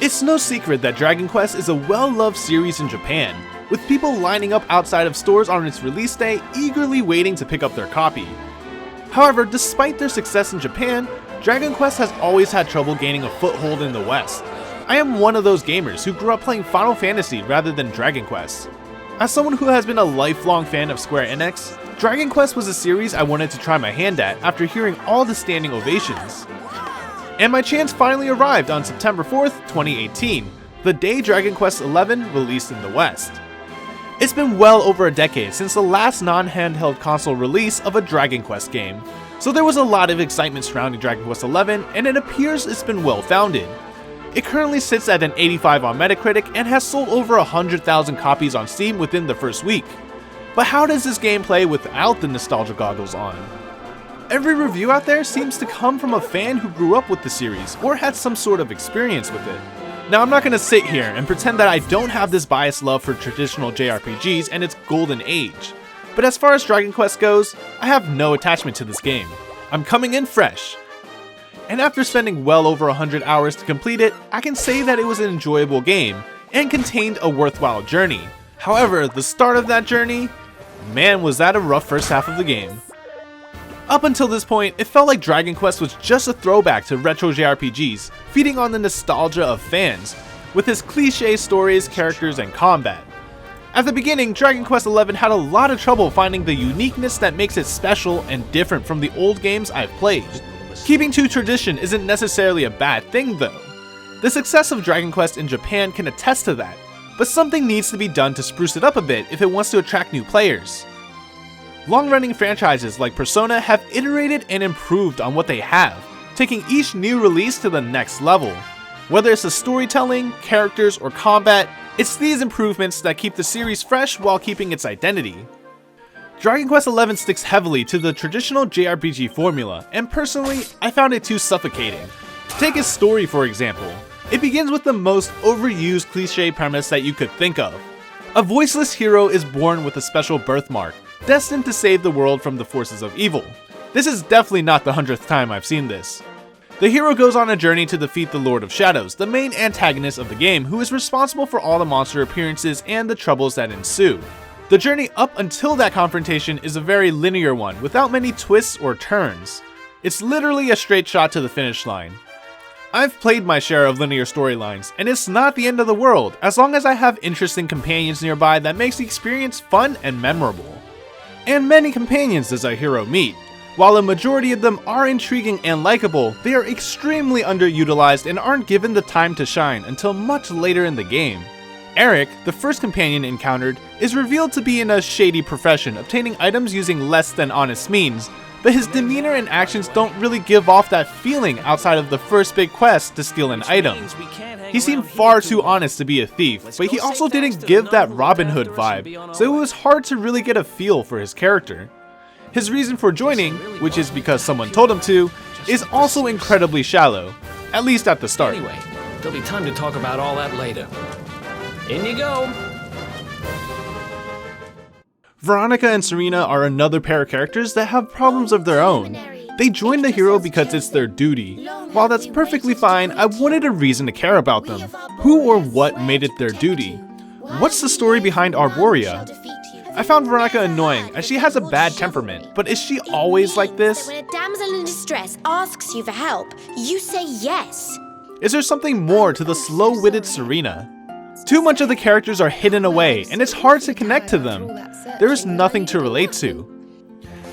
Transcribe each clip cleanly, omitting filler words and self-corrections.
It's no secret that Dragon Quest is a well-loved series in Japan, with people lining up outside of stores on its release day eagerly waiting to pick up their copy. However, despite their success in Japan, Dragon Quest has always had trouble gaining a foothold in the West. I am one of those gamers who grew up playing Final Fantasy rather than Dragon Quest. As someone who has been a lifelong fan of Square Enix, Dragon Quest was a series I wanted to try my hand at after hearing all the standing ovations. And my chance finally arrived on September 4th, 2018, the day Dragon Quest XI released in the West. It's been well over a decade since the last non-handheld console release of a Dragon Quest game, so there was a lot of excitement surrounding Dragon Quest XI, and it appears it's been well founded. It currently sits at an 85 on Metacritic and has sold over 100,000 copies on Steam within the first week. But how does this game play without the nostalgia goggles on? Every review out there seems to come from a fan who grew up with the series or had some sort of experience with it. Now, I'm not going to sit here and pretend that I don't have this biased love for traditional JRPGs and its golden age, but as far as Dragon Quest goes, I have no attachment to this game. I'm coming in fresh. And after spending well over 100 hours to complete it, I can say that it was an enjoyable game and contained a worthwhile journey. However, the start of that journey, man, was that a rough first half of the game. Up until this point, it felt like Dragon Quest was just a throwback to retro JRPGs, feeding on the nostalgia of fans, with its cliché stories, characters, and combat. At the beginning, Dragon Quest XI had a lot of trouble finding the uniqueness that makes it special and different from the old games I've played. Keeping to tradition isn't necessarily a bad thing though. The success of Dragon Quest in Japan can attest to that, but something needs to be done to spruce it up a bit if it wants to attract new players. Long-running franchises like Persona have iterated and improved on what they have, taking each new release to the next level. Whether it's the storytelling, characters, or combat, it's these improvements that keep the series fresh while keeping its identity. Dragon Quest XI sticks heavily to the traditional JRPG formula, and personally, I found it too suffocating. Take its story for example. It begins with the most overused cliché premise that you could think of. A voiceless hero is born with a special birthmark, destined to save the world from the forces of evil. This is definitely not the 100th time I've seen this. The hero goes on a journey to defeat the Lord of Shadows, the main antagonist of the game, who is responsible for all the monster appearances and the troubles that ensue. The journey up until that confrontation is a very linear one, without many twists or turns. It's literally a straight shot to the finish line. I've played my share of linear storylines, and it's not the end of the world, as long as I have interesting companions nearby that makes the experience fun and memorable. And many companions does our hero meet. While a majority of them are intriguing and likable, they are extremely underutilized and aren't given the time to shine until much later in the game. Eric, the first companion encountered, is revealed to be in a shady profession, obtaining items using less than honest means, but his demeanor and actions don't really give off that feeling outside of the first big quest to steal an item. He seemed far too honest to be a thief, but he also didn't give that Robin Hood vibe, so it was hard to really get a feel for his character. His reason for joining, which is because someone told him to, is also incredibly shallow, at least at the start. Anyway, there'll be time to talk about all that later. In you go! Veronica and Serena are another pair of characters that have problems of their own. They join the hero because it's their duty. While that's perfectly fine, I wanted a reason to care about them. Who or what made it their duty? What's the story behind Arborea? I found Veronica annoying as she has a bad temperament, but is she always like this? When a damsel in distress asks you for help, you say yes. Is there something more to the slow-witted Serena? Too much of the characters are hidden away, and it's hard to connect to them. There is nothing to relate to.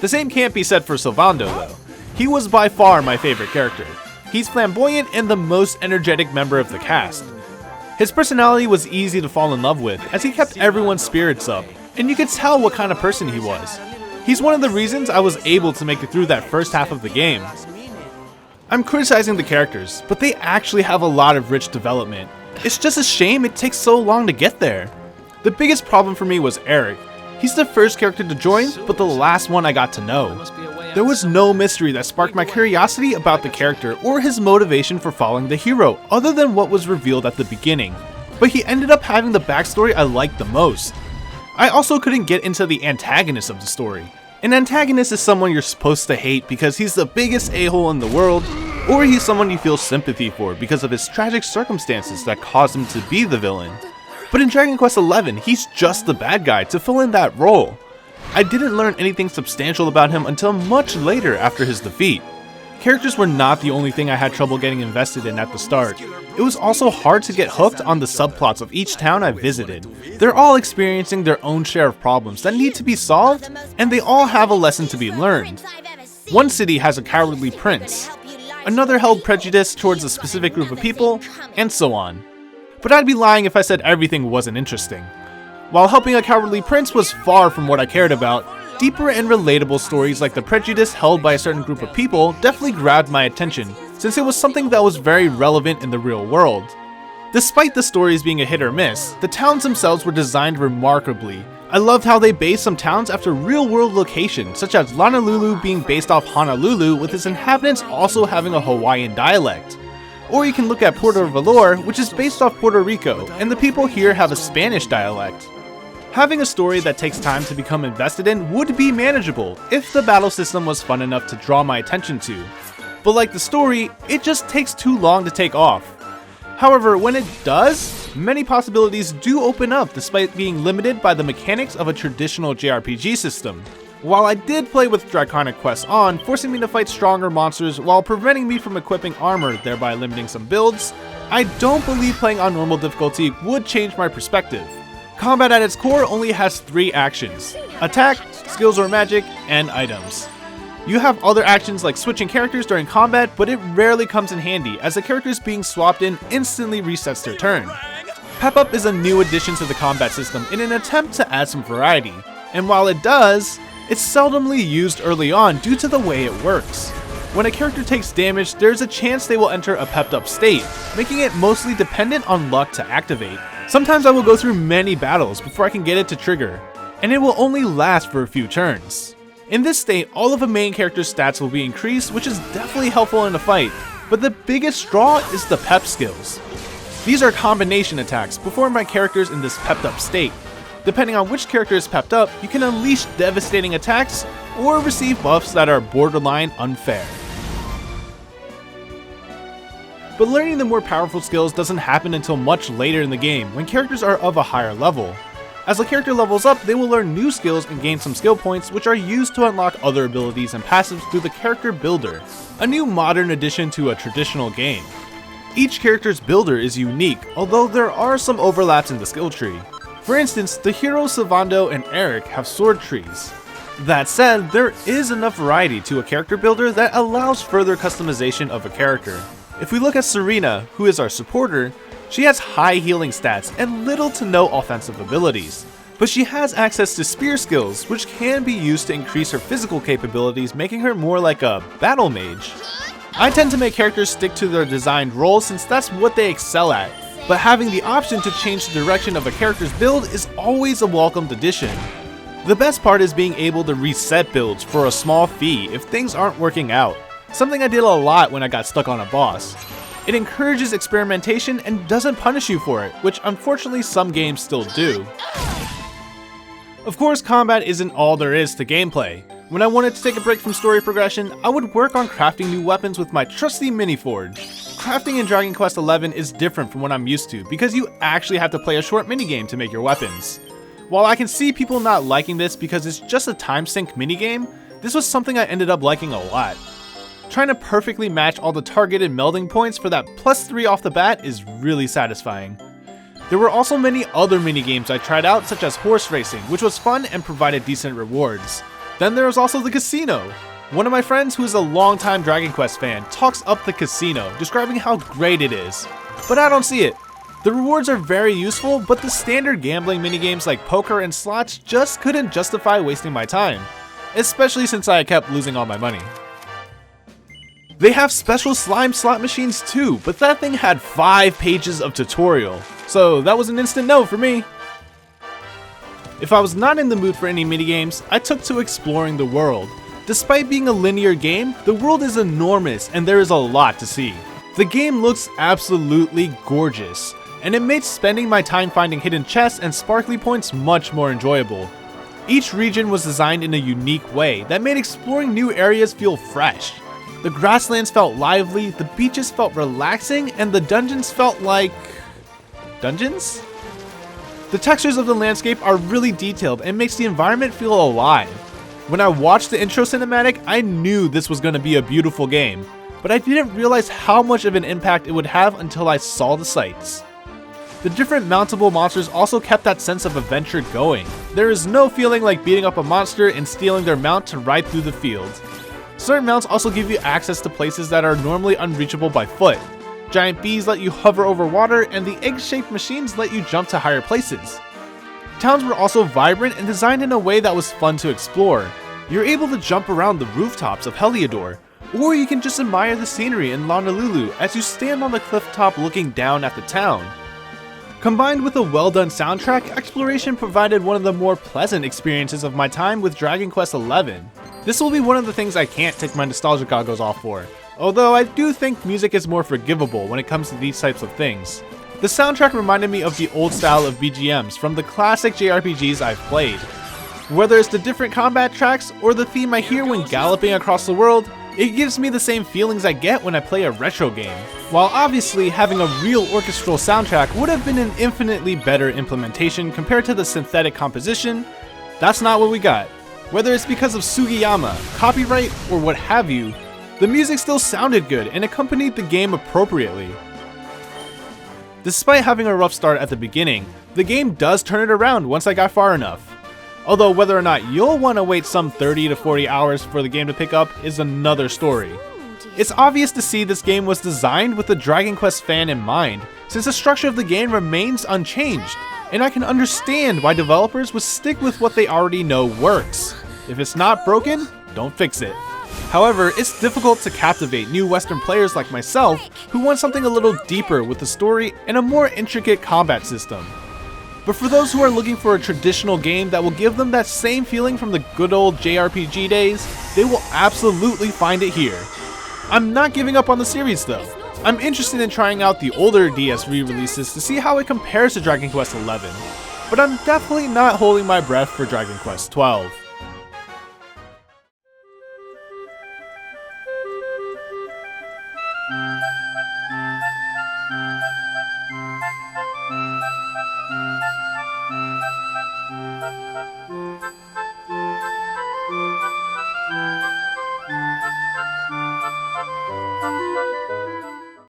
The same can't be said for Sylvando though. He was by far my favorite character. He's flamboyant and the most energetic member of the cast. His personality was easy to fall in love with, as he kept everyone's spirits up, and you could tell what kind of person he was. He's one of the reasons I was able to make it through that first half of the game. I'm criticizing the characters, but they actually have a lot of rich development. It's just a shame it takes so long to get there. The biggest problem for me was Eric. He's the first character to join, but the last one I got to know. There was no mystery that sparked my curiosity about the character or his motivation for following the hero, other than what was revealed at the beginning. But he ended up having the backstory I liked the most. I also couldn't get into the antagonist of the story. An antagonist is someone you're supposed to hate because he's the biggest a-hole in the world, or he's someone you feel sympathy for because of his tragic circumstances that caused him to be the villain. But in Dragon Quest XI, he's just the bad guy to fill in that role. I didn't learn anything substantial about him until much later after his defeat. Characters were not the only thing I had trouble getting invested in at the start. It was also hard to get hooked on the subplots of each town I visited. They're all experiencing their own share of problems that need to be solved, and they all have a lesson to be learned. One city has a cowardly prince, another held prejudice towards a specific group of people, and so on. But I'd be lying if I said everything wasn't interesting. While helping a cowardly prince was far from what I cared about, deeper and relatable stories like the prejudice held by a certain group of people definitely grabbed my attention, since it was something that was very relevant in the real world. Despite the stories being a hit or miss, the towns themselves were designed remarkably. I loved how they based some towns after real-world locations, such as Honolulu being based off Honolulu with its inhabitants also having a Hawaiian dialect. Or you can look at Puerto Valor, which is based off Puerto Rico, and the people here have a Spanish dialect. Having a story that takes time to become invested in would be manageable if the battle system was fun enough to draw my attention to. But like the story, it just takes too long to take off. However, when it does, many possibilities do open up despite being limited by the mechanics of a traditional JRPG system. While I did play with Draconic Quest on, forcing me to fight stronger monsters while preventing me from equipping armor, thereby limiting some builds, I don't believe playing on normal difficulty would change my perspective. Combat at its core only has 3 actions: attack, skills or magic, and items. You have other actions like switching characters during combat, but it rarely comes in handy as the characters being swapped in instantly resets their turn. Pep Up is a new addition to the combat system in an attempt to add some variety, and while it does, it's seldomly used early on due to the way it works. When a character takes damage, there's a chance they will enter a pepped up state, making it mostly dependent on luck to activate. Sometimes I will go through many battles before I can get it to trigger, and it will only last for a few turns. In this state, all of a main character's stats will be increased, which is definitely helpful in a fight, but the biggest draw is the pep skills. These are combination attacks performed by characters in this pepped up state. Depending on which character is pepped up, you can unleash devastating attacks or receive buffs that are borderline unfair. But learning the more powerful skills doesn't happen until much later in the game, when characters are of a higher level. As the character levels up, they will learn new skills and gain some skill points, which are used to unlock other abilities and passives through the character builder, a new modern addition to a traditional game. Each character's builder is unique, although there are some overlaps in the skill tree. For instance, the heroes Savando and Eric have sword trees. That said, there is enough variety to a character builder that allows further customization of a character. If we look at Serena, who is our supporter, she has high healing stats and little to no offensive abilities, but she has access to spear skills, which can be used to increase her physical capabilities, making her more like a battle mage. I tend to make characters stick to their designed roles since that's what they excel at, but having the option to change the direction of a character's build is always a welcomed addition. The best part is being able to reset builds for a small fee if things aren't working out, something I did a lot when I got stuck on a boss. It encourages experimentation and doesn't punish you for it, which unfortunately some games still do. Of course, combat isn't all there is to gameplay. When I wanted to take a break from story progression, I would work on crafting new weapons with my trusty mini forge. Crafting in Dragon Quest XI is different from what I'm used to because you actually have to play a short minigame to make your weapons. While I can see people not liking this because it's just a time sync minigame, this was something I ended up liking a lot. Trying to perfectly match all the targeted melding points for that +3 off the bat is really satisfying. There were also many other minigames I tried out, such as horse racing, which was fun and provided decent rewards. Then there was also the casino. One of my friends who is a longtime Dragon Quest fan talks up the casino, describing how great it is, but I don't see it. The rewards are very useful, but the standard gambling minigames like poker and slots just couldn't justify wasting my time, especially since I kept losing all my money. They have special slime slot machines too, but that thing had 5 pages of tutorial, so that was an instant no for me. If I was not in the mood for any minigames, I took to exploring the world. Despite being a linear game, the world is enormous and there is a lot to see. The game looks absolutely gorgeous, and it made spending my time finding hidden chests and sparkly points much more enjoyable. Each region was designed in a unique way that made exploring new areas feel fresh. The grasslands felt lively, the beaches felt relaxing, and the dungeons felt like... dungeons? The textures of the landscape are really detailed and makes the environment feel alive. When I watched the intro cinematic, I knew this was going to be a beautiful game, but I didn't realize how much of an impact it would have until I saw the sights. The different mountable monsters also kept that sense of adventure going. There is no feeling like beating up a monster and stealing their mount to ride through the field. Certain mounts also give you access to places that are normally unreachable by foot. Giant bees let you hover over water, and the egg-shaped machines let you jump to higher places. Towns were also vibrant and designed in a way that was fun to explore. You're able to jump around the rooftops of Heliodor, or you can just admire the scenery in Honolulu as you stand on the cliff top looking down at the town. Combined with a well-done soundtrack, exploration provided one of the more pleasant experiences of my time with Dragon Quest XI. This will be one of the things I can't take my nostalgia goggles off for, although I do think music is more forgivable when it comes to these types of things. The soundtrack reminded me of the old style of BGMs from the classic JRPGs I've played. Whether it's the different combat tracks or the theme I hear when galloping across the world, it gives me the same feelings I get when I play a retro game. While obviously having a real orchestral soundtrack would have been an infinitely better implementation compared to the synthetic composition, that's not what we got. Whether it's because of Sugiyama, copyright, or what have you, the music still sounded good and accompanied the game appropriately. Despite having a rough start at the beginning, the game does turn it around once I got far enough. Although whether or not you'll want to wait some 30 to 40 hours for the game to pick up is another story. It's obvious to see this game was designed with the Dragon Quest fan in mind, since the structure of the game remains unchanged, and I can understand why developers would stick with what they already know works. If it's not broken, don't fix it. However, it's difficult to captivate new Western players like myself who want something a little deeper with the story and a more intricate combat system. But for those who are looking for a traditional game that will give them that same feeling from the good old JRPG days, they will absolutely find it here. I'm not giving up on the series though. I'm interested in trying out the older DS re-releases to see how it compares to Dragon Quest XI, but I'm definitely not holding my breath for Dragon Quest XII.